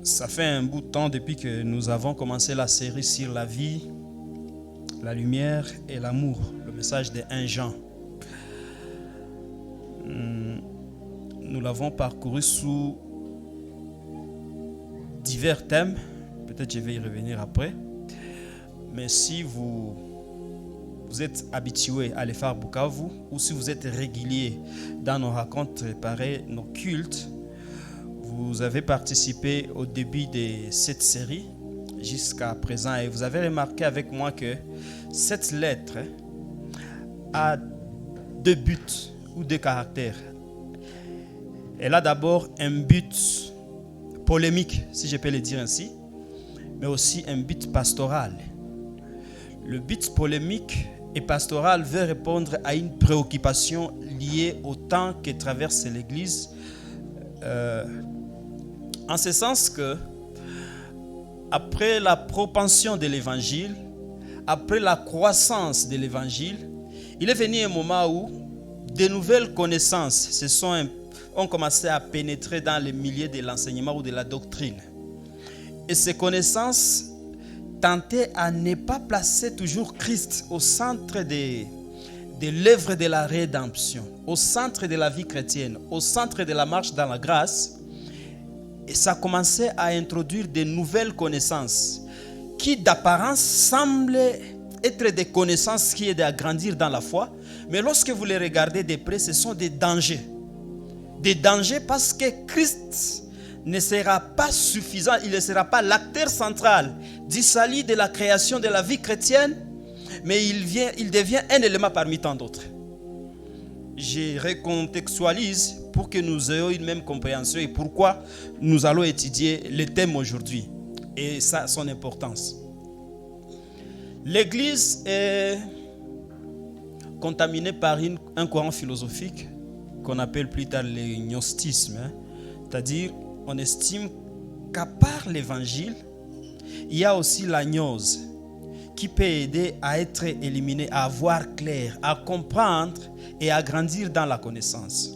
Ça fait un bout de temps depuis que nous avons commencé la série sur la vie, la lumière et l'amour, le message de 1 Jean. Nous l'avons parcouru sous divers thèmes, peut-être je vais y revenir après. Mais si vous êtes habitué à les faire Bukavu ou si vous êtes régulier dans nos rencontres pareilles, nos cultes, vous avez participé au début de cette série jusqu'à présent et vous avez remarqué avec moi que cette lettre a 2 buts ou 2 caractères. Elle a d'abord un but polémique, si je peux le dire ainsi, mais aussi un but pastoral. Le but polémique et pastoral veut répondre à une préoccupation liée au temps que traverse l'Église. En ce sens que, après la propension de l'Évangile, après la croissance de l'Évangile, il est venu un moment où de nouvelles connaissances ont commencé à pénétrer dans les milieux de l'enseignement ou de la doctrine. Et ces connaissances tentaient à ne pas placer toujours Christ au centre de l'œuvre de la rédemption, au centre de la vie chrétienne, au centre de la marche dans la grâce. Et ça commençait à introduire de nouvelles connaissances qui d'apparence semblent être des connaissances qui aident à grandir dans la foi. Mais lorsque vous les regardez de près, ce sont des dangers. Des dangers parce que Christ ne sera pas suffisant, il ne sera pas l'acteur central du salut, de la création de la vie chrétienne, mais il devient un élément parmi tant d'autres. Je recontextualise pour que nous ayons une même compréhension et pourquoi nous allons étudier le thème aujourd'hui et ça, son importance. L'Église est contaminée par un courant philosophique qu'on appelle plus tard le gnostisme, c'est-à-dire on estime qu'à part l'Évangile, il y a aussi la gnose qui peut aider à être éliminé, à voir clair, à comprendre et à grandir dans la connaissance.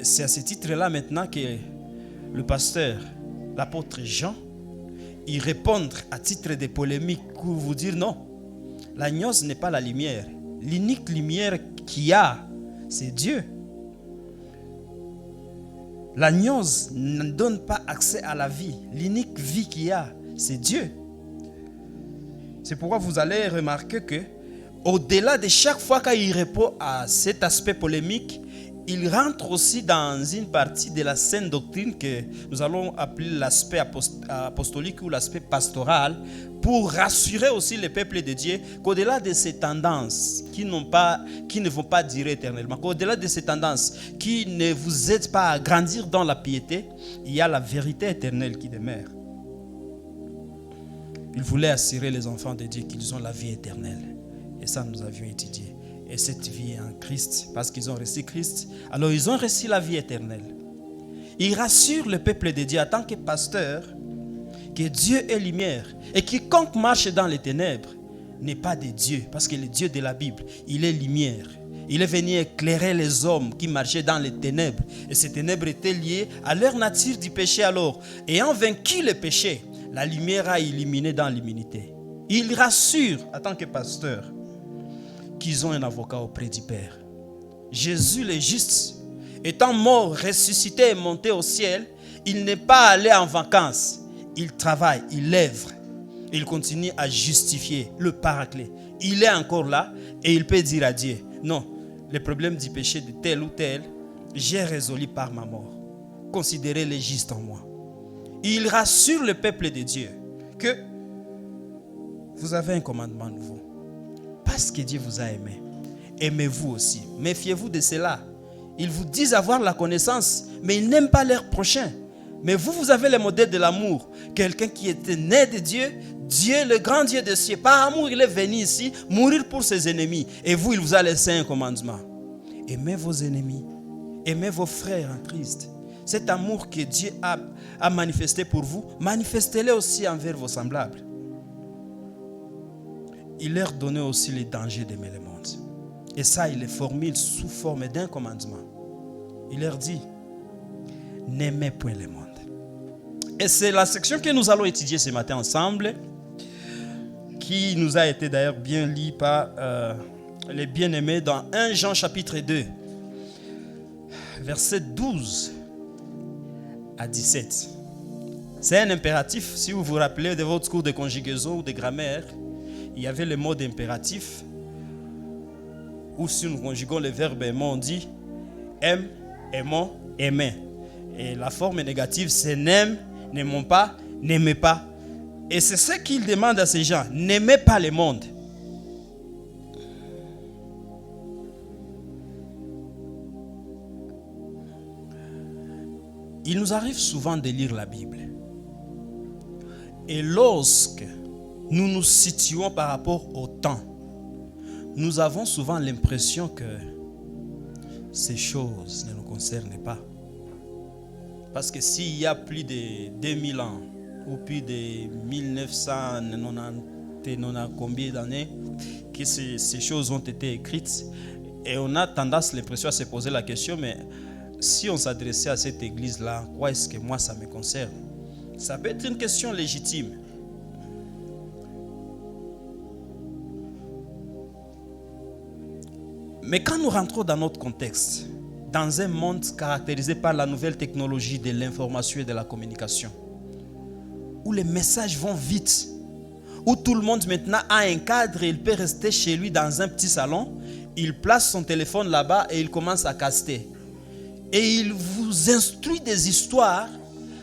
C'est à ce titre-là maintenant que le pasteur, l'apôtre Jean, il répond à titre de polémique pour vous dire non, la gnose n'est pas la lumière. L'unique lumière qu'il y a, c'est Dieu. La gnose ne donne pas accès à la vie. L'unique vie qu'il y a, c'est Dieu. C'est pourquoi vous allez remarquer que, au-delà de chaque fois qu'il répond à cet aspect polémique, il rentre aussi dans une partie de la saine doctrine que nous allons appeler l'aspect apostolique ou l'aspect pastoral, pour rassurer aussi le peuple de Dieu qu'au-delà de ces tendances qui ne vont pas durer éternellement, qu'au-delà de ces tendances qui ne vous aident pas à grandir dans la piété, il y a la vérité éternelle qui demeure. Il voulait assurer les enfants de Dieu qu'ils ont la vie éternelle. Et ça, nous avions étudié. Et cette vie est en Christ, parce qu'ils ont reçu Christ, alors ils ont reçu la vie éternelle. Il rassure le peuple de Dieu en tant que pasteur que Dieu est lumière. Et quiconque marche dans les ténèbres n'est pas de Dieu, parce que le Dieu de la Bible, il est lumière. Il est venu éclairer les hommes qui marchaient dans les ténèbres. Et ces ténèbres étaient liées à leur nature du péché alors. Ayant vaincu le péché, la lumière a illuminé dans l'immunité. Il rassure en tant que pasteur qu'ils ont un avocat auprès du Père. Jésus le juste, étant mort, ressuscité et monté au ciel, il n'est pas allé en vacances. Il travaille, il œuvre. Il continue à justifier le paraclet. Il est encore là et il peut dire à Dieu, non, le problème du péché de tel ou tel, j'ai résolu par ma mort. Considérez-le juste en moi. Il rassure le peuple de Dieu que vous avez un commandement nouveau. Parce que Dieu vous a aimé. Aimez-vous aussi. Méfiez-vous de cela. Ils vous disent avoir la connaissance, mais ils n'aiment pas leur prochain. Mais vous avez le modèle de l'amour. Quelqu'un qui était né de Dieu, Dieu, le grand Dieu des cieux. Par amour, il est venu ici mourir pour ses ennemis. Et vous, il vous a laissé un commandement. Aimez vos ennemis. Aimez vos frères en Christ. Cet amour que Dieu a manifesté pour vous, manifestez-le aussi envers vos semblables. Il leur donnait aussi les dangers d'aimer le monde. Et ça, il les formule sous forme d'un commandement. Il leur dit, n'aimez point le monde. Et c'est la section que nous allons étudier ce matin ensemble, qui nous a été d'ailleurs bien lue par les bien-aimés dans 1 Jean chapitre 2, versets 12 à 17. C'est un impératif. Si vous vous rappelez de votre cours de conjugaison ou de grammaire, il y avait le mode impératif, où si nous conjuguons le verbe aimant, on dit aime, aimons, aimer. Et la forme négative, c'est n'aime, n'aimons pas, n'aimez pas. Et c'est ce qu'il demande à ces gens. N'aimez pas le monde. Il nous arrive souvent de lire la Bible. Et lorsque nous nous situons par rapport au temps, nous avons souvent l'impression que ces choses ne nous concernent pas. Parce que s'il y a plus de 2000 ans, ou plus de 1990, combien d'années que ces choses ont été écrites, et on a tendance, l'impression, à se poser la question, mais si on s'adressait à cette église-là, quoi est-ce que moi ça me concerne? Ça peut être une question légitime. Mais quand nous rentrons dans notre contexte, dans un monde caractérisé par la nouvelle technologie de l'information et de la communication, où les messages vont vite, où tout le monde maintenant a un cadre et il peut rester chez lui dans un petit salon, il place son téléphone là-bas et il commence à caster. Et il vous instruit des histoires.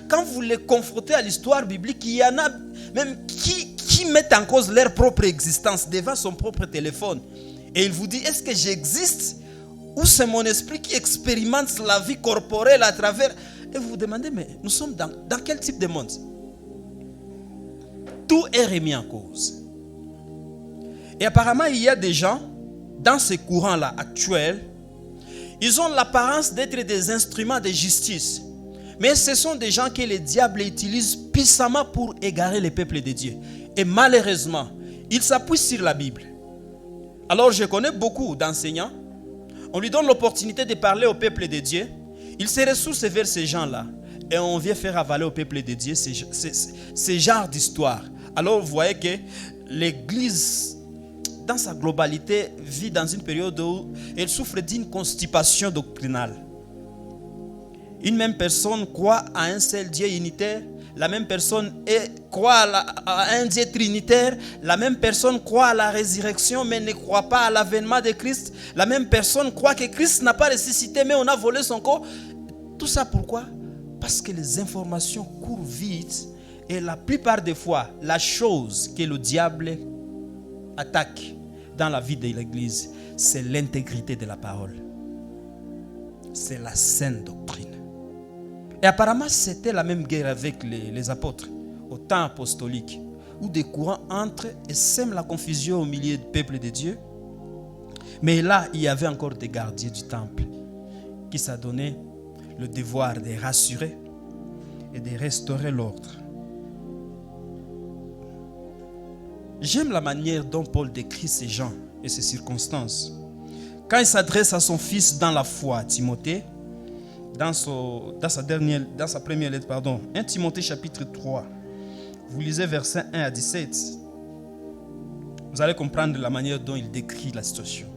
Quand vous les confrontez à l'histoire biblique, il y en a même qui mettent en cause leur propre existence devant son propre téléphone. Et il vous dit, est-ce que j'existe ou c'est mon esprit qui expérimente la vie corporelle à travers... Et vous vous demandez, mais nous sommes dans quel type de monde? Tout est remis en cause. Et apparemment, il y a des gens, dans ces courants-là actuels, ils ont l'apparence d'être des instruments de justice. Mais ce sont des gens que le diable utilise puissamment pour égarer les peuples de Dieu. Et malheureusement, ils s'appuient sur la Bible. Alors je connais beaucoup d'enseignants. On lui donne l'opportunité de parler au peuple de Dieu. Il se ressource vers ces gens-là. Et on vient faire avaler au peuple de Dieu ces genres d'histoires. Alors vous voyez que l'Église, dans sa globalité, vit dans une période où elle souffre d'une constipation doctrinale. Une même personne croit à un seul Dieu unitaire, la même personne croit à un Dieu trinitaire, la même personne croit à la résurrection mais ne croit pas à l'avènement de Christ, la même personne croit que Christ n'a pas ressuscité mais on a volé son corps. Tout ça pourquoi? Parce que les informations courent vite et la plupart des fois, la chose que le diable attaque dans la vie de l'Église, c'est l'intégrité de la parole. C'est la saine doctrine. Et apparemment, c'était la même guerre avec les apôtres, au temps apostolique, où des courants entrent et sèment la confusion au milieu du peuple de Dieu. Mais là, il y avait encore des gardiens du temple qui s'adonnaient le devoir de rassurer et de restaurer l'ordre. J'aime la manière dont Paul décrit ces gens et ces circonstances. Quand il s'adresse à son fils dans la foi, Timothée, dans sa première lettre, 1 Timothée chapitre 3, vous lisez versets 1 à 17, vous allez comprendre la manière dont il décrit la situation.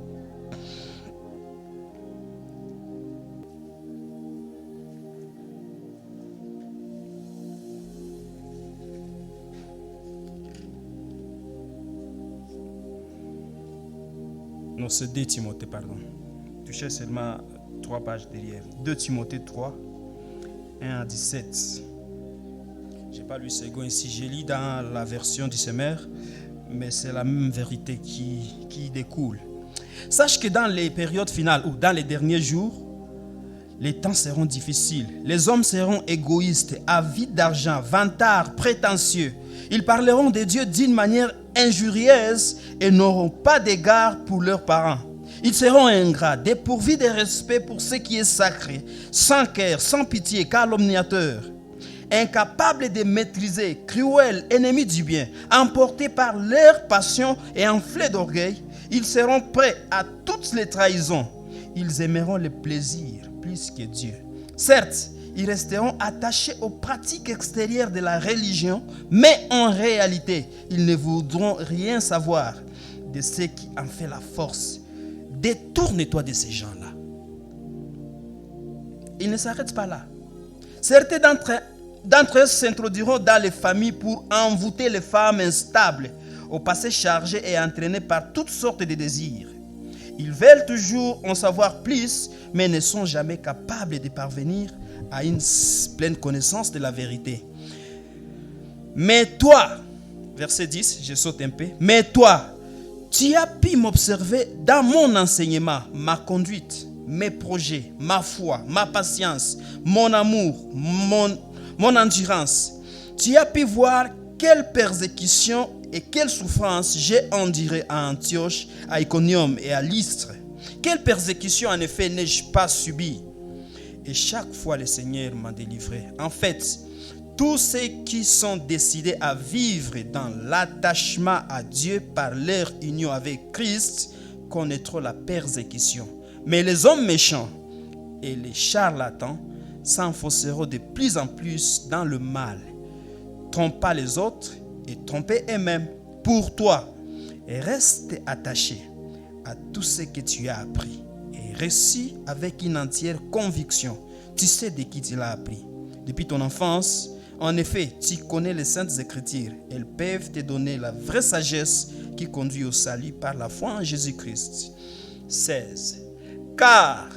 Non, c'est 2 Timothée, Touchez seulement 3 pages derrière. 2 Timothée 3, 1 à 17. Je n'ai pas lu second ici. Je lis dans la version du Semeur, mais c'est la même vérité qui découle. Sache que dans les périodes finales ou dans les derniers jours, les temps seront difficiles. Les hommes seront égoïstes, avides d'argent, vantards, prétentieux. Ils parleront de Dieu d'une manière injurieuse et n'auront pas d'égard pour leurs parents. Ils seront ingrats, dépourvus de respect pour ce qui est sacré, sans cœur, sans pitié, calomniateurs, incapables de maîtriser, cruels, ennemis du bien, emportés par leur passion et enflés d'orgueil. Ils seront prêts à toutes les trahisons. Ils aimeront le plaisir plus que Dieu. Certes, ils resteront attachés aux pratiques extérieures de la religion, mais en réalité, ils ne voudront rien savoir de ce qui en fait la force. Détourne-toi de ces gens-là. Ils ne s'arrêtent pas là. Certains d'entre eux s'introduiront dans les familles pour envoûter les femmes instables, au passé chargées et entraînées par toutes sortes de désirs. Ils veulent toujours en savoir plus, mais ne sont jamais capables de parvenir à une pleine connaissance de la vérité. Mais toi, verset 10, je saute un peu. Mais toi, tu as pu m'observer dans mon enseignement, ma conduite, mes projets, ma foi, ma patience, mon amour, mon endurance. Tu as pu voir quelle persécution et quelle souffrance j'ai enduré à Antioche, à Iconium et à Lystre. Quelle persécution en effet n'ai-je pas subie? Et chaque fois le Seigneur m'a délivré. En fait, tous ceux qui sont décidés à vivre dans l'attachement à Dieu par leur union avec Christ connaîtront la persécution. Mais les hommes méchants et les charlatans s'enfonceront de plus en plus dans le mal, trompant les autres et tromper eux-mêmes. Pour toi, reste attaché à tout ce que tu as appris et récite avec une entière conviction. Tu sais de qui tu l'as appris. Depuis ton enfance, en effet, tu connais les Saintes Écritures. Elles peuvent te donner la vraie sagesse qui conduit au salut par la foi en Jésus-Christ. 16. Car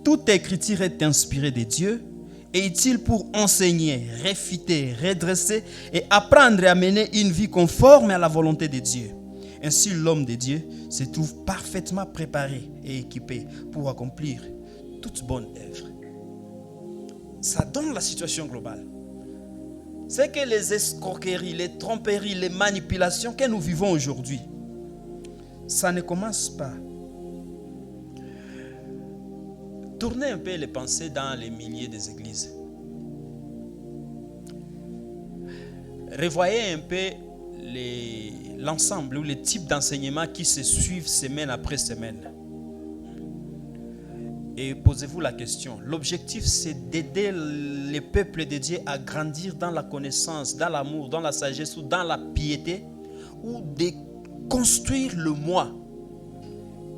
toute écriture est inspirée de Dieu et utile pour enseigner, réfuter, redresser et apprendre à mener une vie conforme à la volonté de Dieu. Ainsi, l'homme de Dieu se trouve parfaitement préparé et équipé pour accomplir toute bonne œuvre. Ça donne la situation globale. C'est que les escroqueries, les tromperies, les manipulations que nous vivons aujourd'hui, ça ne commence pas. Tournez un peu les pensées dans les milliers des églises. Revoyez un peu l'ensemble ou les types d'enseignements qui se suivent semaine après semaine. Et posez-vous la question. L'objectif, c'est d'aider les peuples de Dieu à grandir dans la connaissance, dans l'amour, dans la sagesse ou dans la piété, ou de construire le moi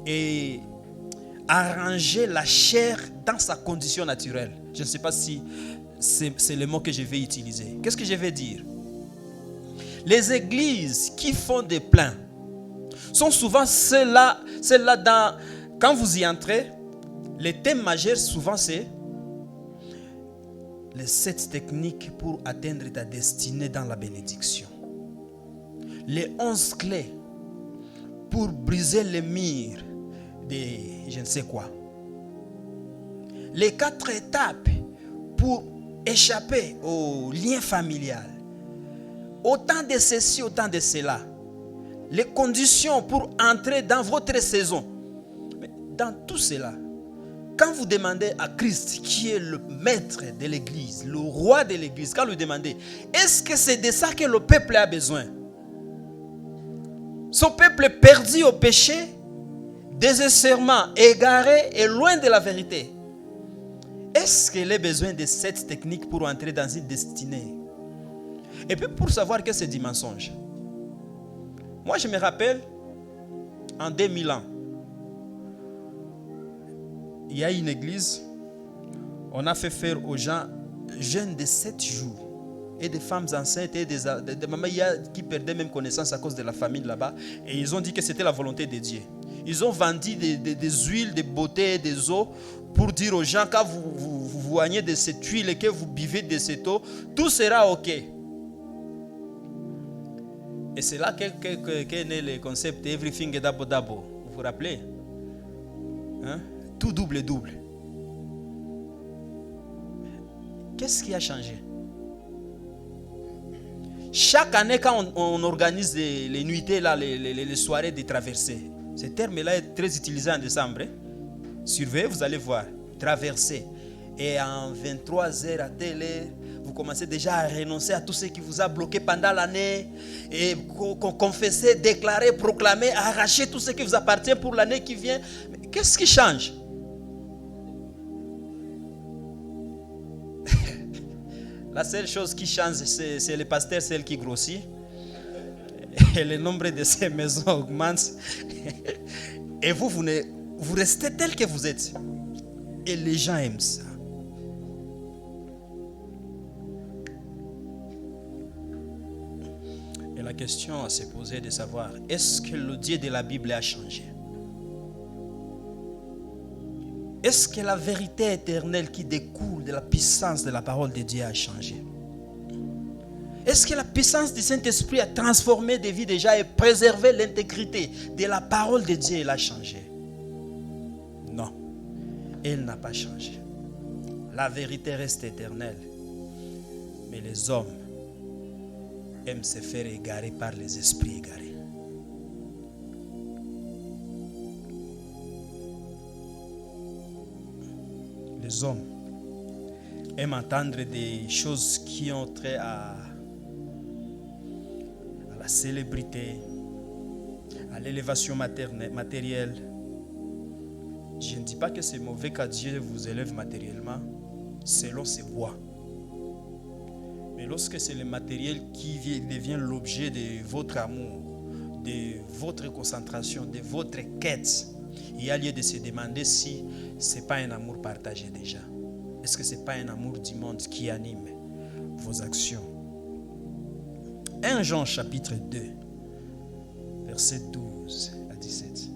et arranger la chair dans sa condition naturelle. Je ne sais pas si c'est le mot que je vais utiliser. Qu'est-ce que je vais dire? Les églises qui font des plans sont souvent celles-là dans... Quand vous y entrez, les thèmes majeurs souvent c'est les 7 techniques pour atteindre ta destinée dans la bénédiction. Les 11 clés pour briser les murs de je ne sais quoi. Les 4 étapes pour échapper au lien familial. Autant de ceci, autant de cela. Les conditions pour entrer dans votre saison. Mais dans tout cela, quand vous demandez à Christ, qui est le maître de l'église, le roi de l'église, quand vous lui demandez, est-ce que c'est de ça que le peuple a besoin? Son peuple perdu au péché, désespérément égaré et loin de la vérité. Est-ce qu'il a besoin de cette technique pour entrer dans une destinée? Et puis pour savoir que c'est du mensonge. Moi je me rappelle, en 2000 ans, il y a une église, on a fait faire aux gens jeûne de 7 jours. Et des femmes enceintes et des mamans qui perdaient même connaissance à cause de la famine là-bas. Et ils ont dit que c'était la volonté de Dieu. Ils ont vendu des huiles, des beautés, des eaux pour dire aux gens, quand vous voignez de cette huile et que vous buvez de cette eau, tout sera ok. Et c'est là qu'est né le concept everything is double double. Vous vous rappelez? Hein? Tout double double. Qu'est-ce qui a changé? Chaque année, quand on organise les nuitées, là, les soirées de traversée, ce terme-là est très utilisé en décembre. Surveillez, vous allez voir. Traversée. Et en 23h à télé, vous commencez déjà à renoncer à tout ce qui vous a bloqué pendant l'année. Et confesser, déclarer, proclamer, arracher tout ce qui vous appartient pour l'année qui vient. Mais qu'est-ce qui change? La seule chose qui change, c'est le pasteur, celle qui grossit. Et le nombre de ces maisons augmente. Et vous restez tel que vous êtes. Et les gens aiment ça. Et la question à se poser est de savoir, est-ce que le Dieu de la Bible a changé? Est-ce que la vérité éternelle qui découle de la puissance de la parole de Dieu a changé? Est-ce que la puissance du Saint-Esprit a transformé des vies déjà et préservé l'intégrité de la parole de Dieu? Elle a changé? Non, elle n'a pas changé. La vérité reste éternelle. Mais les hommes aiment se faire égarer par les esprits égarés. Les hommes aiment entendre des choses qui ont trait à la célébrité, à l'élévation matérielle. Je ne dis pas que c'est mauvais qu'à Dieu vous élève matériellement selon ses voies. Mais lorsque c'est le matériel qui devient l'objet de votre amour, de votre concentration, de votre quête, il y a lieu de se demander si ce n'est pas un amour partagé déjà. Est-ce que ce n'est pas un amour du monde qui anime vos actions? 1 Jean chapitre 2, versets 12 à 17.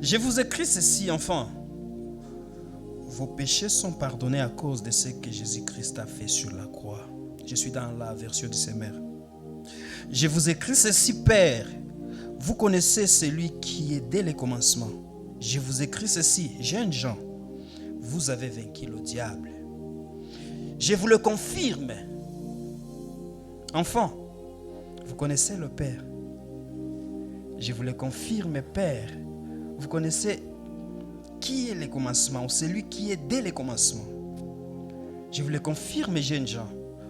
Je vous écris ceci, enfants. Vos péchés sont pardonnés à cause de ce que Jésus-Christ a fait sur la croix. Je suis dans la version du Semeur. Je vous écris ceci, Père. Vous connaissez celui qui est dès le commencement. Je vous écris ceci, jeunes gens. Vous avez vaincu le diable. Je vous le confirme. Enfants, vous connaissez le Père. Je vous le confirme, Père. Vous connaissez qui est le commencement, ou celui qui est dès le commencement. Je vous le confirme, jeunes gens.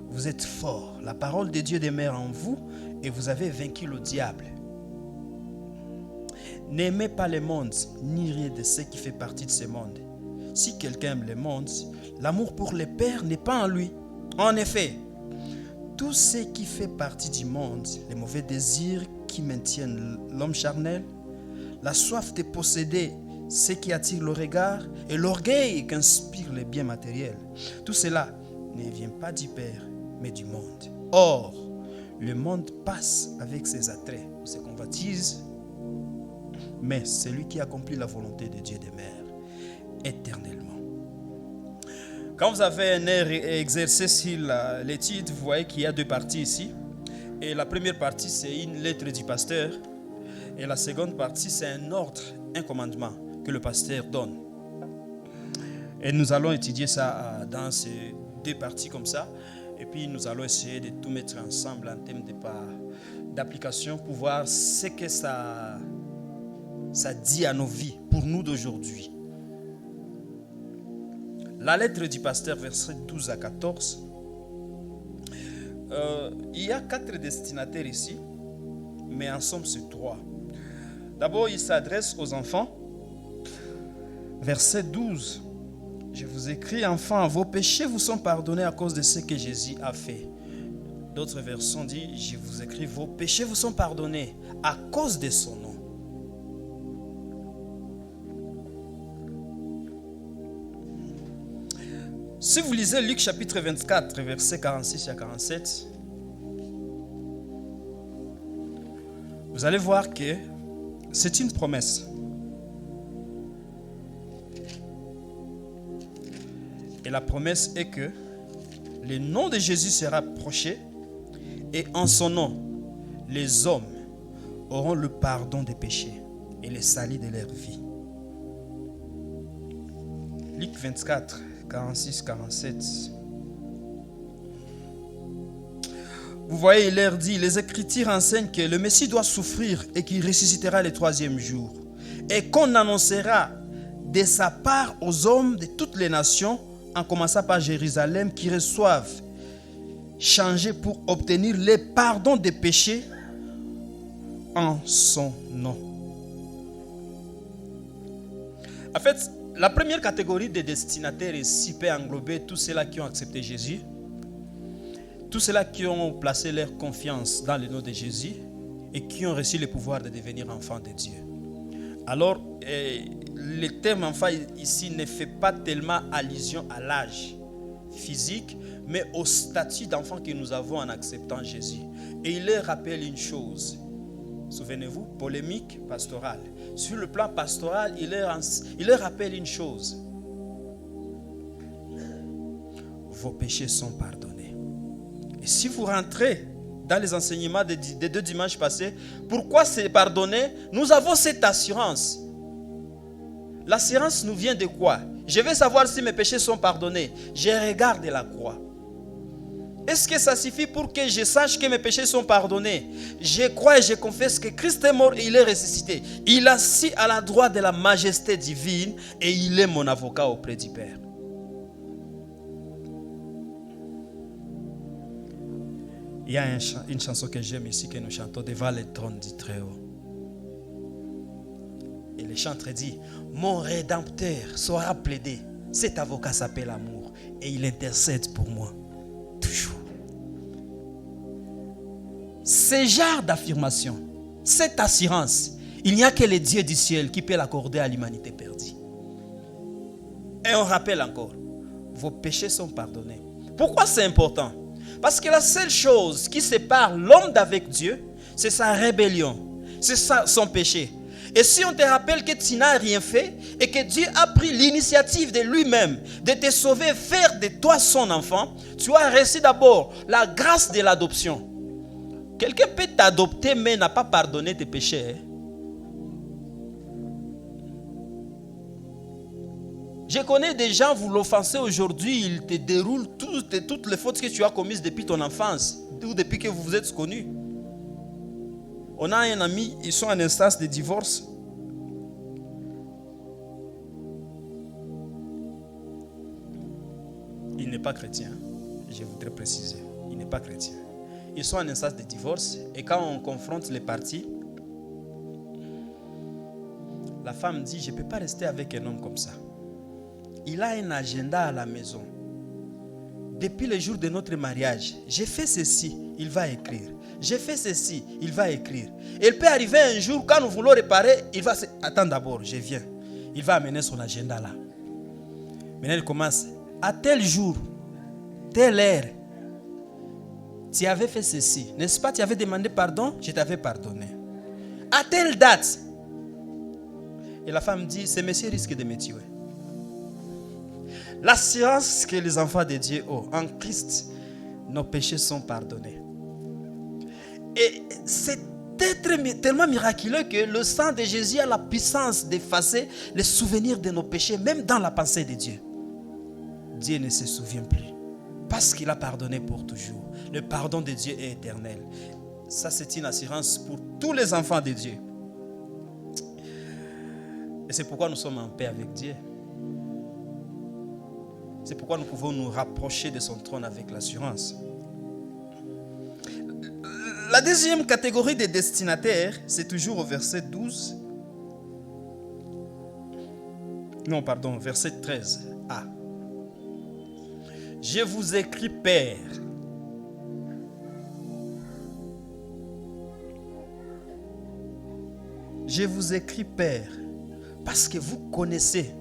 Vous êtes forts. La parole de Dieu demeure en vous et vous avez vaincu le diable. N'aimez pas le monde, ni rien de ce qui fait partie de ce monde. Si quelqu'un aime le monde, l'amour pour le Père n'est pas en lui. En effet, tout ce qui fait partie du monde, les mauvais désirs qui maintiennent l'homme charnel, la soif de posséder ce qui attire le regard et l'orgueil qu'inspire les biens matériels, tout cela ne vient pas du Père, mais du monde. Or, le monde passe avec ses attraits, ses convoitises, mais celui qui accomplit la volonté de Dieu demeure éternellement. Quand vous avez un air exercé sur l'étude, vous voyez qu'il y a deux parties ici. Et la première partie, c'est une lettre du pasteur. Et la seconde partie, c'est un ordre, un commandement que le pasteur donne. Et nous allons étudier ça dans ces deux parties comme ça. Et puis nous allons essayer de tout mettre ensemble en termes d'application pour voir ce que ça dit à nos vies, pour nous d'aujourd'hui. La lettre du pasteur, versets 12 à 14. Il y a 4 destinataires ici, mais en somme c'est 3. D'abord, il s'adresse aux enfants. Verset 12. Je vous écris, enfants, vos péchés vous sont pardonnés à cause de ce que Jésus a fait. D'autres versions disent, je vous écris, vos péchés vous sont pardonnés à cause de son nom. Si vous lisez Luc chapitre 24, versets 46 à 47, vous allez voir que c'est une promesse. Et la promesse est que le nom de Jésus sera approché et en son nom, les hommes auront le pardon des péchés et le salut de leur vie. Luc 24, 46, 47. Vous voyez, il leur dit, les Écritures enseignent que le Messie doit souffrir et qu'il ressuscitera le 3e jour. Et qu'on annoncera de sa part aux hommes de toutes les nations, en commençant par Jérusalem, qui reçoivent changer pour obtenir le pardon des péchés en son nom. En fait, La première catégorie des destinataires ici peut englober tous ceux-là qui ont accepté Jésus, tous ceux-là qui ont placé leur confiance dans le nom de Jésus et qui ont reçu le pouvoir de devenir enfants de Dieu. Alors, le terme enfant ici ne fait pas tellement allusion à l'âge physique, mais au statut d'enfant que nous avons en acceptant Jésus. Et il leur rappelle une chose. Souvenez-vous, polémique pastorale. Sur le plan pastoral, il leur rappelle une chose. Vos péchés sont pardonnés. Et si vous rentrez dans les enseignements des 2 dimanches passés, pourquoi c'est pardonné? Nous avons cette assurance. L'assurance nous vient de quoi? Je vais savoir si mes péchés sont pardonnés. Je regarde la croix. Est-ce que ça suffit pour que je sache que mes péchés sont pardonnés? Je crois et je confesse que Christ est mort et il est ressuscité. Il est assis à la droite de la majesté divine et il est mon avocat auprès du Père. Il y a une chanson que j'aime ici que nous chantons devant le trône du Très-Haut. Et le chanteur dit: mon Rédempteur sera plaidé. Cet avocat s'appelle amour et il intercède pour moi toujours. Ce genre d'affirmation, cette assurance, il n'y a que le Dieu du ciel qui peut l'accorder à l'humanité perdue. Et on rappelle encore, vos péchés sont pardonnés. Pourquoi c'est important? Parce que la seule chose qui sépare l'homme d'avec Dieu, c'est sa rébellion, c'est son péché. Et si on te rappelle que tu n'as rien fait et que Dieu a pris l'initiative de lui-même de te sauver, faire de toi son enfant, tu as reçu d'abord la grâce de l'adoption. Quelqu'un peut t'adopter mais n'a pas pardonné tes péchés. Je connais des gens, vous l'offensez aujourd'hui, ils te déroulent toutes les fautes que tu as commises depuis ton enfance ou depuis que vous vous êtes connus. On a un ami, ils sont en instance de divorce. Il n'est pas chrétien, je voudrais préciser. Il n'est pas chrétien. Ils sont en instance de divorce et quand on confronte les parties, la femme dit: je ne peux pas rester avec un homme comme ça. Il a un agenda à la maison. Depuis le jour de notre mariage, j'ai fait ceci, il va écrire. J'ai fait ceci, il va écrire. Et il peut arriver un jour, quand nous voulons réparer, il va se... Attends d'abord, je viens. Il va amener son agenda là. Maintenant, il commence. À tel jour, telle heure, tu avais fait ceci. N'est-ce pas, tu avais demandé pardon? Je t'avais pardonné. À telle date. Et la femme dit: ce monsieur risque de me tuer. L'assurance que les enfants de Dieu ont en Christ, nos péchés sont pardonnés. Et c'est tellement miraculeux que le sang de Jésus a la puissance d'effacer les souvenirs de nos péchés, même dans la pensée de Dieu. Dieu ne se souvient plus parce qu'il a pardonné pour toujours. Le pardon de Dieu est éternel. Ça, c'est une assurance pour tous les enfants de Dieu. Et c'est pourquoi nous sommes en paix avec Dieu. C'est pourquoi nous pouvons nous rapprocher de son trône avec l'assurance. La deuxième catégorie des destinataires, c'est toujours au verset 12. Non, pardon, verset 13a. Je vous écris, Père. Je vous écris, Père, parce que vous connaissez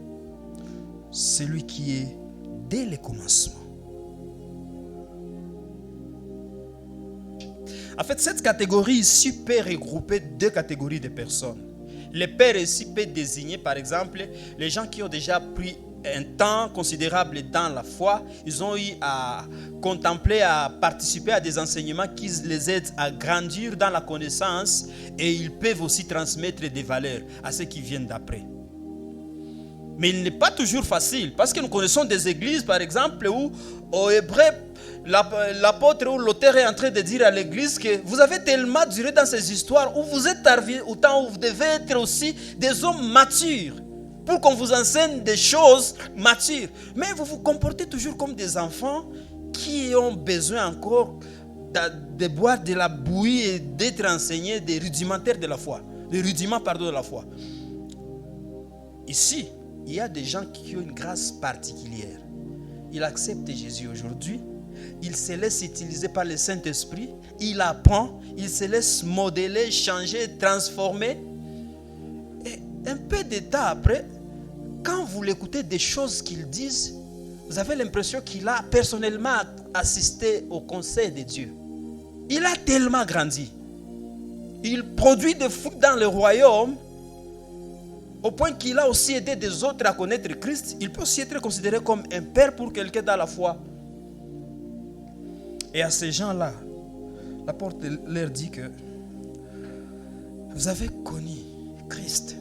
celui qui est dès le commencement. En fait, cette catégorie ici peut regrouper 2 catégories de personnes. Le Père ici peut désigner, par exemple, les gens qui ont déjà pris un temps considérable dans la foi. Ils ont eu à contempler, à participer à des enseignements qui les aident à grandir dans la connaissance, et ils peuvent aussi transmettre des valeurs à ceux qui viennent d'après. Mais il n'est pas toujours facile, parce que nous connaissons des églises, par exemple, où aux Hébreux, l'apôtre ou l'auteur est en train de dire à l'église que vous avez tellement duré dans ces histoires où vous êtes arrivés au temps où vous devez être aussi des hommes matures pour qu'on vous enseigne des choses matures. Mais vous vous comportez toujours comme des enfants qui ont besoin encore de boire de la bouillie et d'être enseignés des rudimentaires de la foi. Les rudiments, de la foi. Ici, il y a des gens qui ont une grâce particulière. Il accepte Jésus aujourd'hui. Il se laisse utiliser par le Saint-Esprit. Il apprend. Il se laisse modeler, changer, transformer. Et un peu de temps après, quand vous l'écoutez des choses qu'il dit, vous avez l'impression qu'il a personnellement assisté au conseil de Dieu. Il a tellement grandi. Il produit des fruits dans le royaume au point qu'il a aussi aidé des autres à connaître Christ. Il peut aussi être considéré comme un père pour quelqu'un dans la foi. Et à ces gens-là, l'apôtre leur dit que vous avez connu Christ.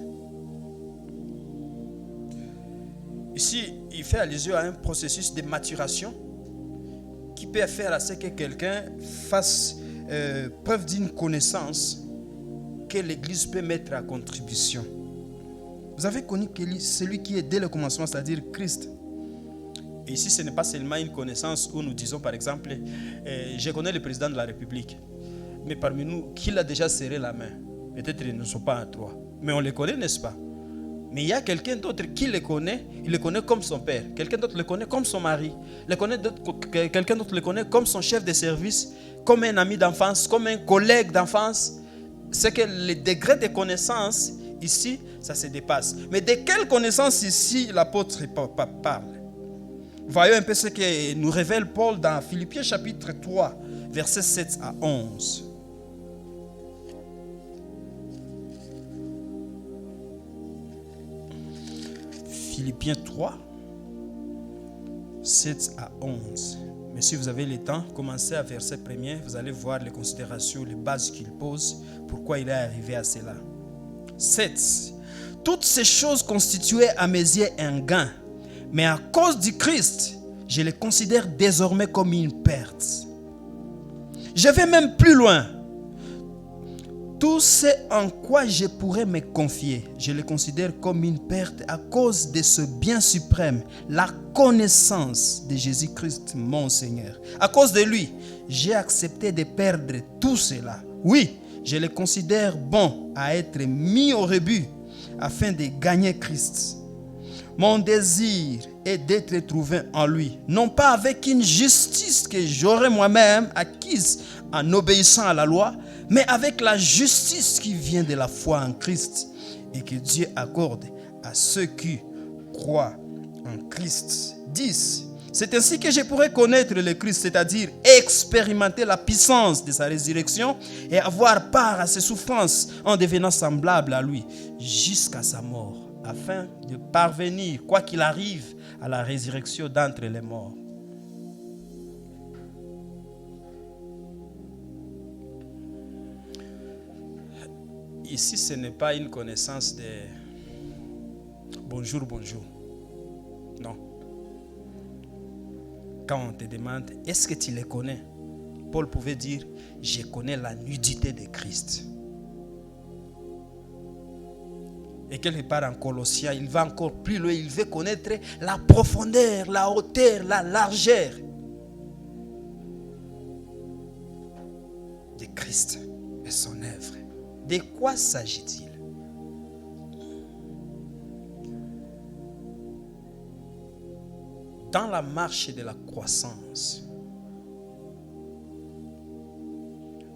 Ici, il fait allusion à un processus de maturation qui peut faire à ce que quelqu'un fasse preuve d'une connaissance que l'Église peut mettre à contribution. Vous avez connu celui qui est dès le commencement, c'est-à-dire Christ. Et ici, ce n'est pas seulement une connaissance où nous disons, par exemple, je connais le président de la République, mais parmi nous, qui l'a déjà serré la main? Peut-être ils ne sont pas à trois, mais on les connaît, n'est-ce pas? Mais il y a quelqu'un d'autre qui le connaît, il le connaît comme son père. Quelqu'un d'autre le connaît comme son mari. Quelqu'un d'autre le connaît comme son chef de service, comme un ami d'enfance, comme un collègue d'enfance. C'est que le degré de connaissance, ici, ça se dépasse. Mais de quelle connaissance ici l'apôtre parle? Voyons un peu ce que nous révèle Paul dans Philippiens chapitre 3, versets 7 à 11. Philippiens 3, 7 à 11. Mais si vous avez le temps, commencez à verset 1er, vous allez voir les considérations, les bases qu'il pose, pourquoi il est arrivé à cela. 7. Toutes ces choses constituaient à mes yeux un gain, mais à cause du Christ, je les considère désormais comme une perte. Je vais même plus loin. Tout ce en quoi je pourrais me confier, je le considère comme une perte à cause de ce bien suprême, la connaissance de Jésus-Christ, mon Seigneur. À cause de lui, j'ai accepté de perdre tout cela. Oui, je le considère bon à être mis au rebut afin de gagner Christ. Mon désir est d'être trouvé en lui, non pas avec une justice que j'aurais moi-même acquise en obéissant à la loi, mais avec la justice qui vient de la foi en Christ et que Dieu accorde à ceux qui croient en Christ. 10. C'est ainsi que je pourrais connaître le Christ, c'est-à-dire expérimenter la puissance de sa résurrection et avoir part à ses souffrances en devenant semblable à lui jusqu'à sa mort, afin de parvenir, quoi qu'il arrive, à la résurrection d'entre les morts. Ici, ce n'est pas une connaissance de bonjour, bonjour. Non. Quand on te demande, est-ce que tu les connais? Paul pouvait dire, je connais la nudité de Christ. Et quelque part en Colossiens, il va encore plus loin, il veut connaître la profondeur, la hauteur, la largeur de Christ et son œuvre. De quoi s'agit-il? Dans la marche de la croissance,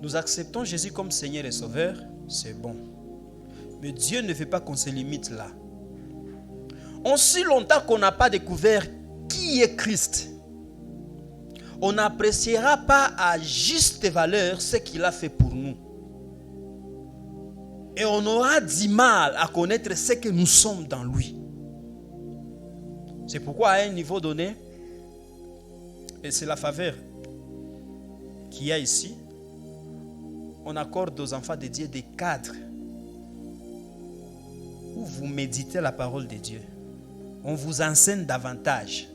nous acceptons Jésus comme Seigneur et Sauveur, c'est bon. Mais Dieu ne veut pas qu'on se limite là. Aussi longtemps qu'on n'a pas découvert qui est Christ, on n'appréciera pas à juste valeur ce qu'il a fait pour nous. Et on aura du mal à connaître ce que nous sommes dans lui. C'est pourquoi à un niveau donné, et c'est la faveur qu'il y a ici, on accorde aux enfants de Dieu des cadres où vous méditez la parole de Dieu. On vous enseigne davantage.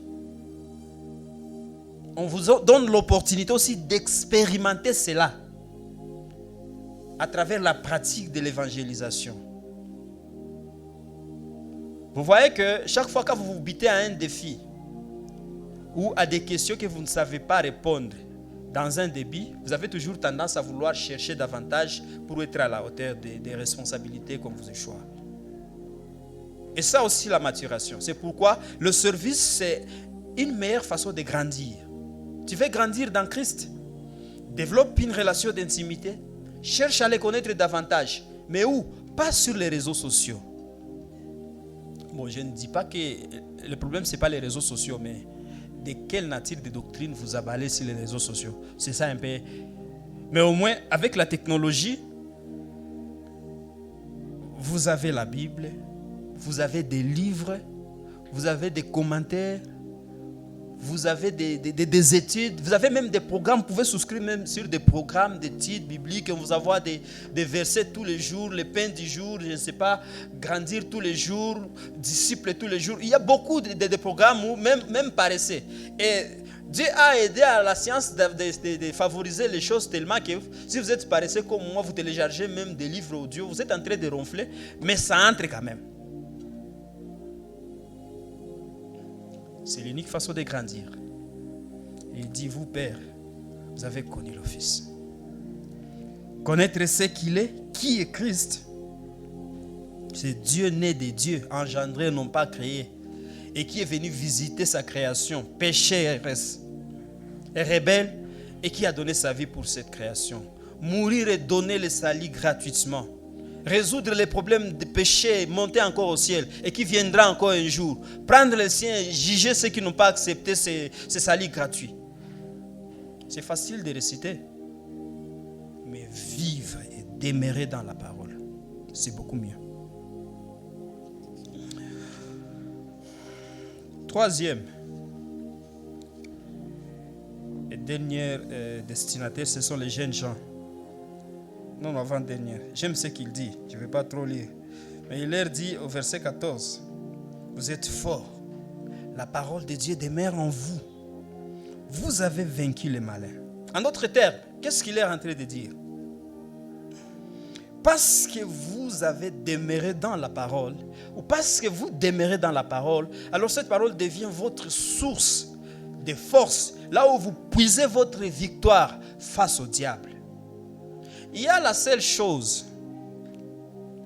On vous donne l'opportunité aussi d'expérimenter cela à travers la pratique de l'évangélisation. Vous voyez que chaque fois que vous vous butez à un défi ou à des questions que vous ne savez pas répondre dans un débit, vous avez toujours tendance à vouloir chercher davantage pour être à la hauteur des responsabilités qu'on vous échoue. Et ça aussi, la maturation. C'est pourquoi le service, c'est une meilleure façon de grandir. Tu veux grandir dans Christ? Développe une relation d'intimité. Cherche à les connaître davantage. Mais où? Pas sur les réseaux sociaux. Bon, je ne dis pas que le problème, ce n'est pas les réseaux sociaux, mais de quelle nature de doctrine vous avalez sur les réseaux sociaux? C'est ça un peu. Mais au moins, avec la technologie, vous avez la Bible, vous avez des livres, vous avez des commentaires, vous avez des études, vous avez même des programmes, vous pouvez souscrire même sur des programmes d'études bibliques, on vous envoie des versets tous les jours, les pains du jour, je ne sais pas, grandir tous les jours, disciples tous les jours. Il y a beaucoup de programmes où même paraissez. Et Dieu a aidé à la science de favoriser les choses tellement que si vous êtes paresseux comme moi, vous téléchargez même des livres audio, vous êtes en train de ronfler, mais ça entre quand même. C'est l'unique façon de grandir. Il dit, vous, Père, vous avez connu le Fils. Connaître ce qu'il est, qui est Christ. C'est Dieu né de Dieu, engendré, non pas créé. Et qui est venu visiter sa création, pécheresse et rebelle, et qui a donné sa vie pour cette création. Mourir et donner le salut gratuitement. Résoudre les problèmes de péché, monter encore au ciel, et qui viendra encore un jour. Prendre les siens, juger ceux qui n'ont pas accepté ce salut gratuit. C'est facile de réciter. Mais vivre et demeurer dans la parole, c'est beaucoup mieux. Troisième et dernier destinataire, ce sont les jeunes gens. Non, avant-dernière. J'aime ce qu'il dit. Je ne vais pas trop lire. Mais il leur dit au verset 14, vous êtes forts. La parole de Dieu demeure en vous. Vous avez vaincu les malins. En d'autres termes, qu'est-ce qu'il est en train de dire? Parce que vous avez demeuré dans la parole, ou parce que vous demeurez dans la parole, alors cette parole devient votre source de force, là où vous puisez votre victoire face au diable. Il y a la seule chose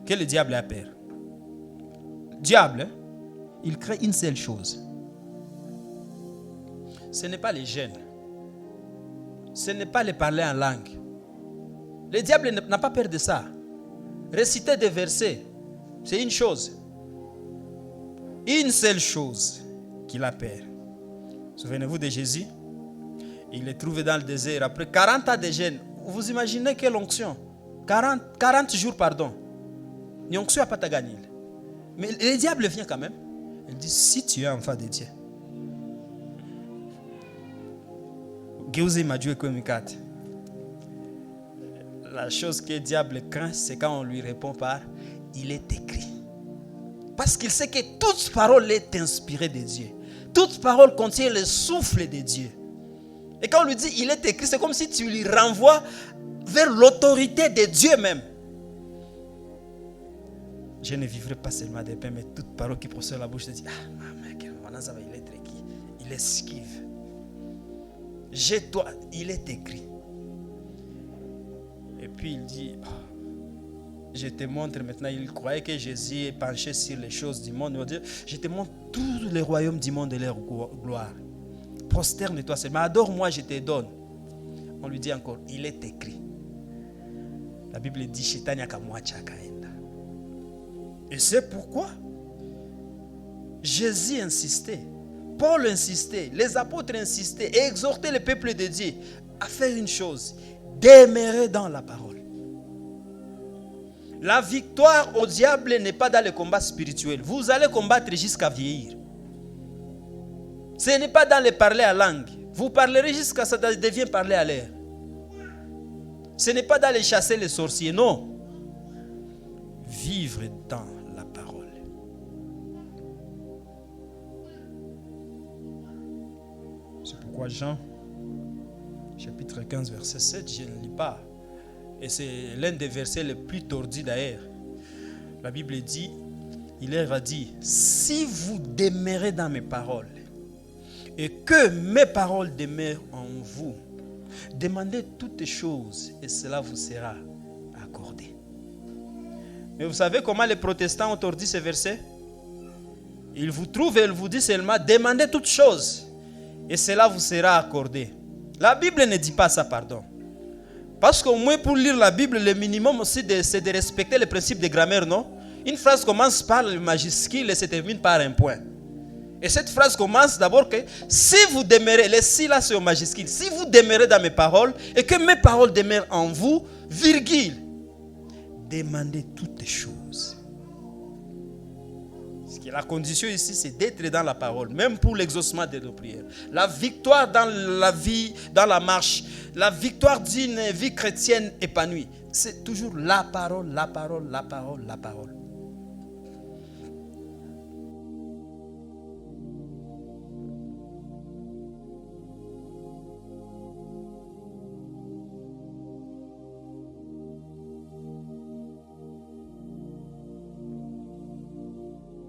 que le diable a peur. Le diable, il crée une seule chose. Ce n'est pas les gènes. Ce n'est pas les parler en langue. Le diable n'a pas peur de ça. Réciter des versets, c'est une chose. Une seule chose qu'il a peur. Souvenez-vous de Jésus. Il est trouvé dans le désert après 40 ans de jeûne. Vous imaginez quelle onction? 40 jours, pardon. L'onction n'a pas ta gagné. Mais le diable vient quand même. Il dit, si tu es enfant de Dieu. La chose que le diable craint, c'est quand on lui répond par « il est écrit ». Parce qu'il sait que toute parole est inspirée de Dieu. Toute parole contient le souffle de Dieu. Et quand on lui dit « il est écrit », c'est comme si tu lui renvoies vers l'autorité de Dieu même. Je ne vivrai pas seulement de pain, mais toute parole qui procède de la bouche de Dieu. Ah, mec, il est écrit. Il esquive. Jette-toi, il est écrit. Et puis il dit, je te montre maintenant, il croyait que Jésus est penché sur les choses du monde. Il va dire, je te montre tous les royaumes du monde et leur gloire. Prosterne-toi seulement, adore-moi, je te donne. On lui dit encore, il est écrit. La Bible dit, Shetani akamwacha akaenda. Et c'est pourquoi Jésus insistait, Paul insistait, les apôtres insistaient et exhortaient le peuple de Dieu à faire une chose, demeurer dans la parole. La victoire au diable n'est pas dans le combat spirituel. Vous allez combattre jusqu'à vieillir. Ce n'est pas dans le parler à langue. Vous parlerez jusqu'à ce que ça devienne parler à l'air. Ce n'est pas dans les chasser les sorciers, non. Vivre dans la parole. C'est pourquoi Jean, chapitre 15, verset 7, je ne lis pas. Et c'est l'un des versets les plus tordus d'ailleurs. La Bible dit, il leur a dit, si vous demeurez dans mes paroles et que mes paroles demeurent en vous, demandez toutes choses et cela vous sera accordé. Mais vous savez comment les protestants ont tordu ce verset? Il vous trouve et il vous dit seulement, demandez toutes choses et cela vous sera accordé. La Bible ne dit pas ça, pardon. Parce qu'au moins pour lire la Bible, le minimum aussi, c'est de respecter le principe de grammaire, non? Une phrase commence par le majuscule et se termine par un point. Et cette phrase commence d'abord que si vous demeurez, les si là c'est au majuscule, si vous demeurez dans mes paroles et que mes paroles demeurent en vous, virgule, demandez toutes les choses. Parce que la condition ici c'est d'être dans la parole, même pour l'exaucement de nos prières. La victoire dans la vie, dans la marche, la victoire d'une vie chrétienne épanouie, c'est toujours la parole, la parole, la parole, la parole.